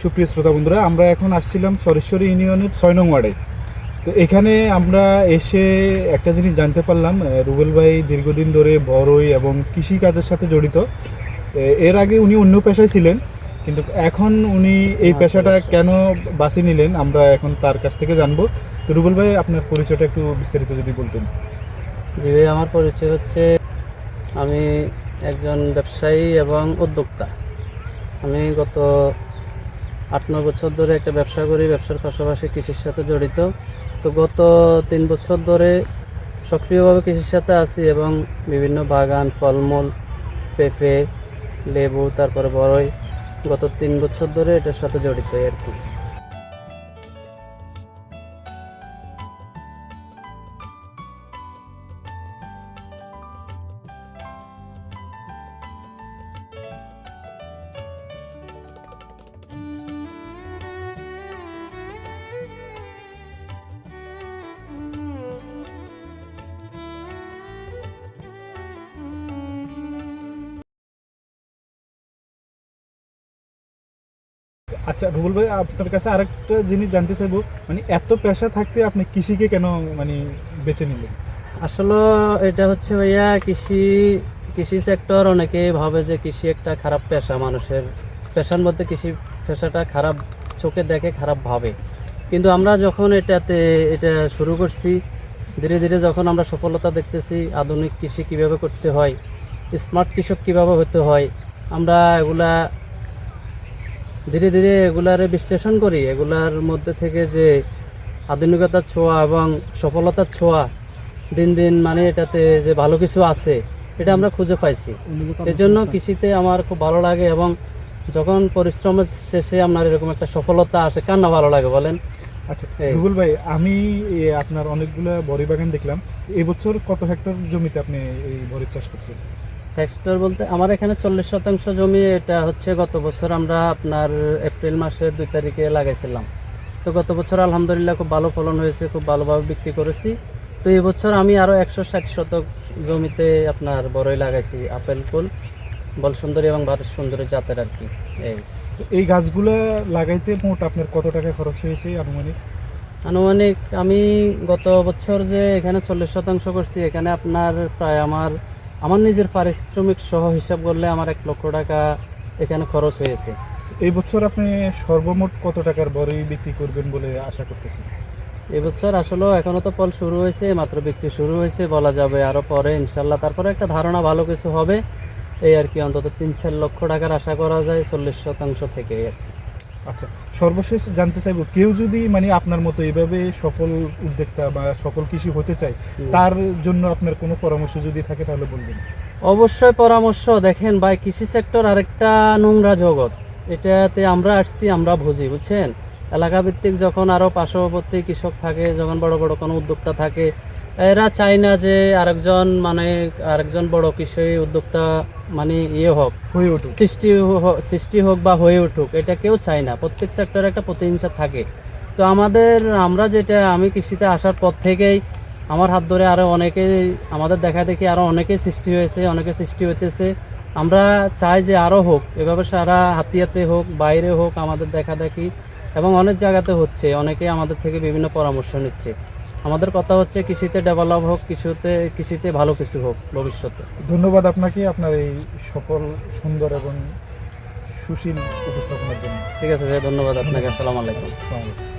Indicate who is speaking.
Speaker 1: সুপ্রিয় শ্রোতা বন্ধুরা, আমরা এখন আসছিলাম সরেশ্বরী ইউনিয়নের 6 নং ওয়ার্ডে। তো এখানে আমরা এসে একটা জিনিস জানতে পারলাম, রুবেল ভাই দীর্ঘদিন ধরে বড়ই এবং কৃষিকাজের সাথে জড়িত। এর আগে উনি অন্য পেশায় ছিলেন, কিন্তু এখন উনি এই পেশাটা কেন বাছি নিলেন আমরা এখন তার কাছ থেকে জানবো। তো রুবেল ভাই, আপনার পরিচয়টা একটু বিস্তারিত যদি বলতেন।
Speaker 2: জি ভাই, আমার পরিচয় হচ্ছে আমি একজন ব্যবসায়ী এবং উদ্যোক্তা। আমি গত 8-9 বছর ধরে একটা ব্যবসা করি, ব্যবসার পাশাপাশি কৃষির সাথে জড়িত। তো গত 3 বছর ধরে সক্রিয়ভাবে কৃষির সাথে আছি এবং বিভিন্ন বাগান, ফলমূল, পেঁপে, লেবু, তারপরে বড়ই, গত 3 বছর ধরে এটার সাথে জড়িত আর কি।
Speaker 1: আচ্ছা রুবেল ভাই, আপনার কাছে আরেকটা জিনিস জানতে চাইবো, মানে এত পেশা থাকতে আপনি কৃষিকে কেন মানে বেছে নিলেন?
Speaker 2: আসলে এটা হচ্ছে ভাইয়া, কৃষি সেক্টর অনেকে ভাবে যে কৃষি একটা খারাপ পেশা, মানুষের পেশার মধ্যে কৃষি পেশাটা খারাপ চোখে দেখে, খারাপ ভাবে। কিন্তু আমরা যখন এটা শুরু করছি, ধীরে ধীরে যখন আমরা সফলতা দেখতেছি, আধুনিক কৃষি কিভাবে করতে হয়, স্মার্ট কৃষক কিভাবে হতে হয়, আমরা এগুলা ধীরে ধীরে এগুলার বিশ্লেষণ করি। এগুলার মধ্যে থেকে যে আধুনিকতার ছোঁয়া এবং সফলতার ছোঁয়া দিন দিন, মানে এটাতে যে ভালো কিছু আছে, এটা আমরা খুঁজে পাইছি। এজন্য কৃষিতে আমার খুব ভালো লাগে এবং যখন পরিশ্রমের শেষে আপনার এরকম একটা সফলতা আসে, কার না ভালো লাগে বলেন?
Speaker 1: আচ্ছা রুবেল ভাই, আমি আপনার অনেকগুলো বড়ি বাগান দেখলাম। এবছর কত হেক্টর জমিতে আপনি এই বড়ি চাষ করছেন?
Speaker 2: হেক্টর বলতে আমার এখানে 40% জমি। এটা হচ্ছে গত বছর আমরা আপনার এপ্রিল মাসের 2 তারিখে লাগাইছিলাম। তো গত বছর আলহামদুলিল্লাহ খুব ভালো ফলন হয়েছে, খুব ভালোভাবে বিক্রি করেছি। তো এই বছর আমি আরও 160 শতক জমিতে আপনার বড়ই লাগাইছি, আপেল কুল, বলসুন্দরী এবং ভারত সুন্দরী জাতের আর কি।
Speaker 1: এই গাছগুলো লাগাইতে মোট আপনার কত টাকা খরচ হয়েছে আনুমানিক?
Speaker 2: আনুমানিক আমি গত বছর যে এখানে 40% করছি, এখানে আপনার প্রায় আমার নিজের পারিশ্রমিক সহ হিসাব করলে আমার 1 লক্ষ টাকা এখানে খরচ হয়েছে।
Speaker 1: এই বছর আপনি সর্বমোট কত টাকার বড়ি বিক্রি করবেন বলে আশা করতেছেন?
Speaker 2: এবছর আসলে এখনো তো ফল শুরু হয়েছে, মাত্র বিক্রি শুরু হয়েছে, বলা যাবে আরো পরে ইনশাল্লাহ। তারপরে একটা ধারণা ভালো কিছু হবে এই আর কি। অন্তত 3-4 লক্ষ টাকার আশা করা যায় 40% থেকে আর কি।
Speaker 1: আচ্ছা, সর্বশেষ জানতে চাইবো, কেউ যদি মানে আপনার মতো এইভাবে সফল উদ্যোক্তা বা সফল কৃষি হতে চায়, তার জন্য আপনার কোনো পরামর্শ যদি থাকে তাহলে বলবেন।
Speaker 2: অবশ্যই পরামর্শ। দেখেন ভাই, কৃষি সেক্টর আরেকটা নোংরা জগৎ। এটাতে আমরা আসছি, আমরা বুঝি, বুঝছেন। এলাকা ভিত্তিক যখন আরো পার্শ্ববর্তী কৃষক থাকে, যখন বড় বড় কোনো উদ্যোক্তা থাকে, এরা চায় না যে আরেকজন বড় কৃষি উদ্যোক্তা মানে হোক,
Speaker 1: হয়ে উঠুক,
Speaker 2: সৃষ্টি হোক বা হয়ে উঠুক, এটা কেউ চায় না। প্রত্যেক সেক্টরে একটা প্রতিহিংসা থাকে। তো আমি কৃষিতে আসার পর থেকেই আমার হাত ধরে আরো অনেকে, আমাদের দেখা দেখি আরো অনেকে সৃষ্টি হয়েছে, অনেকে সৃষ্টি হইতেছে। আমরা চাই যে আরো হোক, এভাবে সারা হাতিয়াতে হোক, বাইরে হোক, আমাদের দেখা দেখি এবং অনেক জায়গাতে হচ্ছে। অনেকে আমাদের থেকে বিভিন্ন পরামর্শ নিচ্ছে। আমাদের কথা হচ্ছে কৃষিতে ডেভেলপ হোক, কৃষিতে ভালো কিছু হোক ভবিষ্যতে।
Speaker 1: ধন্যবাদ আপনাকে আপনার এই সকল সুন্দর এবং সুশীল উপস্থাপনার জন্য।
Speaker 2: ঠিক আছে ভাই, ধন্যবাদ আপনাকে। আসসালামু আলাইকুম।
Speaker 1: আসসালামু আলাইকুম।